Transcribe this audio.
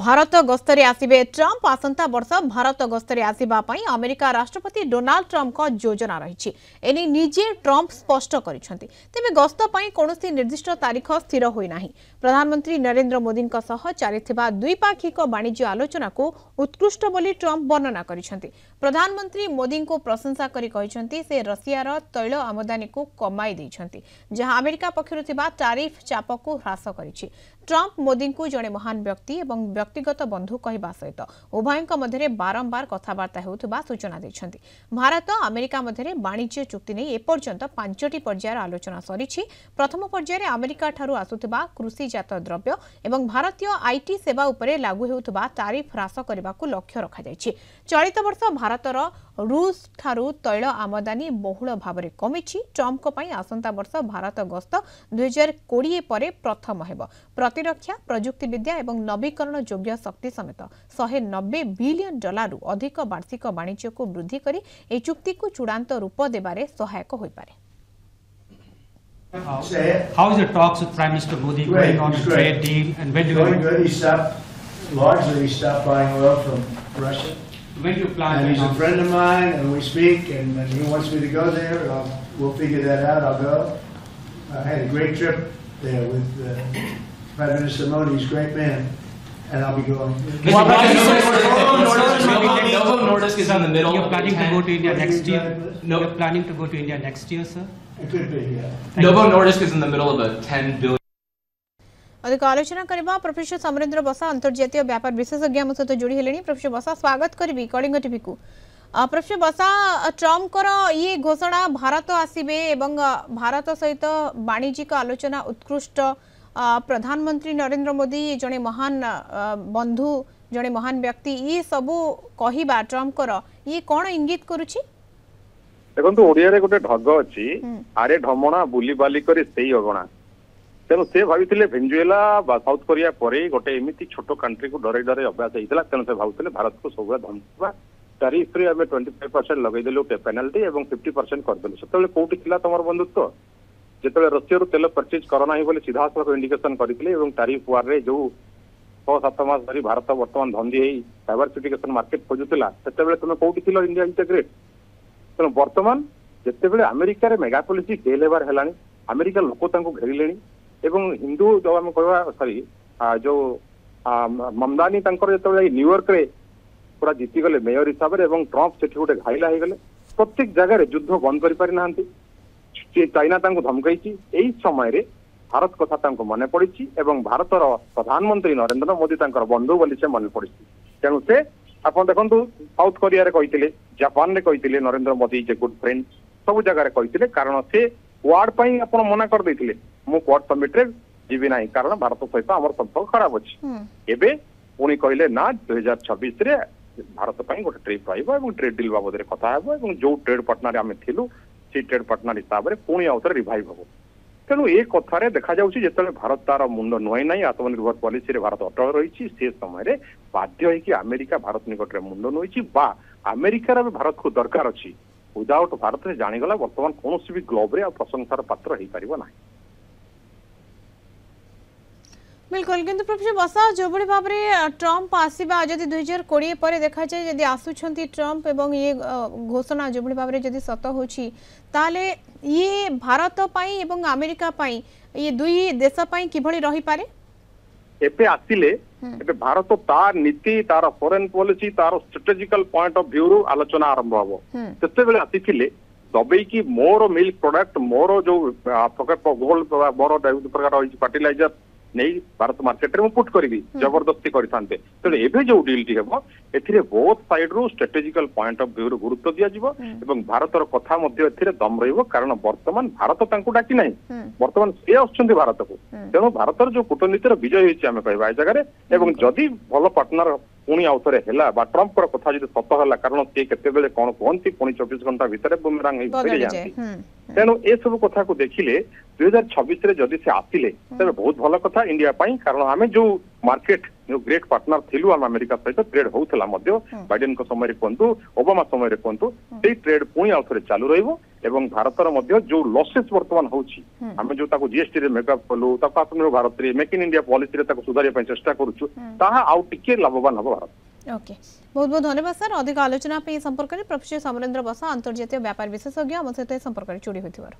Bharat गस्तरे आसिबे Trump आसंता वर्ष भारत गस्तरे आसिबा पई America राष्ट्रपति डोनाल्ड ट्रंप को योजना रही एने निजे ट्रंप स्पष्ट करिसेंती। तेबे गस्त पई कोनोसी निर्दिष्ट तारीख स्थिर होई नाही। प्रधानमंत्री नरेंद्र मोदी सह चारिथिबा द्विपाक्षिक वाणिज्य आलोचना को उत्कृष्ट बोली ट्रंप वर्णना करिसेंती। प्रधानमंत्री मोदी को प्रशंसा करी कहिसेंती से रशियार तैल आमदानी को कमाई दैछंती, जहां अमेरिका पक्षरु थिबा टैरिफ चाप को ह्रास करिछि। ट्रंप मोदी को जड़े महान व्यक्ति एवं व्यक्तिगत बंधु कहवा सहित उभयों मध्य बारंबार कथबार्ता होउथबा सूचना दैछंती। भारत अमेरिका मध्य वाणिज्य चुक्ति नहीं एपर्यंत 5टी पर्यायर आलोचना सरिछि। प्रथम पर्यायर अमेरिका ठारू आसुथबा कृषिजात द्रव्य एवं भारतीय आईटी सेवा उपरे लागू हेउथबा टैरिफ ह्रास करबाकू लक्ष्य रखा जायछि। चलित वर्ष भारतर रूस ठारू तैल आमदानी बहुल भाव में कमिछि। ट्रंप को पई आसंता वर्ष भारत गस्त 2020 पर प्रथम हेब। प्रतिरक्षा प्रजुक्तिविद्या एवं नवीकरण योग्य शक्ति समेत $190 बिलियन अधिक वार्षिक वाणिज्य को वृद्धि करी ए चुक्ति को चूड़ांत रूप देबारे सहायक होई पारे। How is the talks with Prime Minister Modi going on a trade deal, and when do you good? He stopped buying oil from Russia. When do you plan? And he's a friend of mine, and we speak, and he wants me to go there. We'll figure that out. I'll go. I had a great trip there with Prime Minister Modi. He's a great man, and I'll be going. Novo Nordisk is in the middle. You're planning to go to India next year? No. You're planning to go to India next year, sir? It could be, yeah. Novo Nordisk is in the middle of a $10 billion. अधिक आलोचना करबा professor Samarendra बसा अंतर्जातीय व्यापार विशेषज्ञ हम सहित जोड़ी हेलेनी। Professor बसा स्वागत करबी कलिंग टीवी को। प्रोफेसर बसा ट्रंप कर ये घोषणा भारत आसीबे एवं भारत सहित वाणिज्यिक आलोचना उत्कृष्ट प्रधानमंत्री नरेंद्र मोदी जने महान बंधु जने महान व्यक्ति ये सबू कहिबा ट्रंप कर ये कौन इंगित करूची? देखो ओडिया रे गोटे ढग अछि आरे ढमणा बुली बाली करी सेई अगणा। तेणु से भाई भेनेजुएला साउथ कोरिया पर गोटे एमती छोट कंट्री को डरे डरे अभ्यास होता। तेणु से भावुले भारत को सब धमका टैरिफ रे 25% लगेदेलु पेनाल्टी और 50% करदेलु। से कौटी थी तुम बंधुत्व जो रशिया तेल परचेज करना बोले सीधा सड़क इंडिकेशन करते टैरिफ वार रे जो 6-7 मास धरी भारत बर्तमान धंदी डाइवर्सिफिकेशन मार्केट खोजुला से तुम कौटी थी इंडिया इंटेग्रेट। तेणु बर्तमान जिते अमेरिका रे मेगा पॉलिसी फेल होबार है अमेरिका लोक घेरिले एवं हिंदू जो आम कह सॉरी जो ममदानी जो न्यूयॉर्क रे पूरा जीतीगले मेयर हिसाब से ट्रंप से गोटे घाइला हो गले। प्रत्येक जगह युद्ध बंद कर पारि ना चाइना धमकई यही समय भारत कथा मन पड़ी और भारतर प्रधानमंत्री नरेंद्र मोदी बंधु बोली से मन पड़ी। तेणु से आप देखु साउथ कोरिया कहते जापान कहते Narendra Modi is a good friend सब जगह कहते कारण से वार्ड पर आप मना कर देते मु क्वाड समिट रे जीवी ना कारण भारत सहित आम संपर्क खराब अच्छी। एवं पुणी कहले ना 2026 रे भारत पर गोटे ट्रिप आइब ट्रेड डील बाबद कथा जो ट्रेड पार्टनर आम थिलु से ट्रेड पार्टनर हिसाब से पुणी आउ थे रिवाइव हम। तेणु ये कथार देखा जो भारत तार मुंड नुआई ना आत्मनिर्भर पॉलिसी भारत अटल रही से समय बाध्य हो अमेरिका भारत निकट में मुंड नुई अमेरिकार भारत को दरकार अच्छी विदाउट भारत से जाणीगला बर्तमान कौन भी ग्लोब रे प्रशंसार पात्र हो पार ना। बिल्कुल किंतु प्रोफेसर बसा जो बड़ी भाव में ट्रंप आसीबा जदि 2020 पर देखा जाए जदि आसुछंती ट्रंप एवं ये घोषणा जो बड़ी भाव में जदि सत होची ताले ये भारत पाई एवं अमेरिका पाई ये दुई देश पाई किभली रही पारे? एपे आसिले एपे भारत तार नीति तार फॉरेन पॉलिसी तार स्ट्रेटेजिकल पॉइंट ऑफ व्यू आलोचना आरंभ हबो। तेते बेले आसिथिले दबई की मोर मिल्क प्रोडक्ट मोर जो गोल्ड मोर प्रकार फर्टिलाइजर नहीं भारत मार्केट में पुट करी जबरदस्ती करते। तेणु एवं जो डील टी हम ए बोथ साइड रु स्ट्रेटेजिकल पॉइंट ऑफ व्यू गुरुत्व दिज्व और भारतर कथा दम रही कारण बर्तमान भारत डाकी ना बर्तमान सी आसुँच भारत को। तेणु भारतर जो कूटनीतिर विजय होती आम कह जगह जदि भल पार्टनर पुणी आउ थे ट्रंप कथा जो सत है कारण सी के कौन कहती पुणी 24 घंटा भितर बुमरांग फेरी जाती। तेणु ए सब कथा को देखिले 2026 रे जदि से आसिले तबे बहुत भल कथा इंडिया पाई कारण आम जो मार्केट ग्रेट पार्टनर थिलु आम अमेरिका सहित ट्रेड होउथला मध्य बाइडेन को समय रे कोंतु ओबामा समय रे कोंतु से ट्रेड पुणी आउ थरे चालू रहइबो एवं भारतर मध्य जो लॉसेस वर्तमान होउची हमें जो ताको जीएसटी रे मेकअप कलु ताको आत्मनिर्भर भारत रे मेक इन इंडिया पॉलिसी रे ताको सुधारिया पय चेष्टा करूछु ताहा आउ टिके लाभवान हो भारत। ओके बहुत बहुत धन्यवाद सर अधिक आलोचना पे संपर्क में प्रोफेसर समरेंद्र बसा अंतर्जातीय व्यापार विशेषज्ञ हम सहित संपर्क जोड़ी होइथिबार।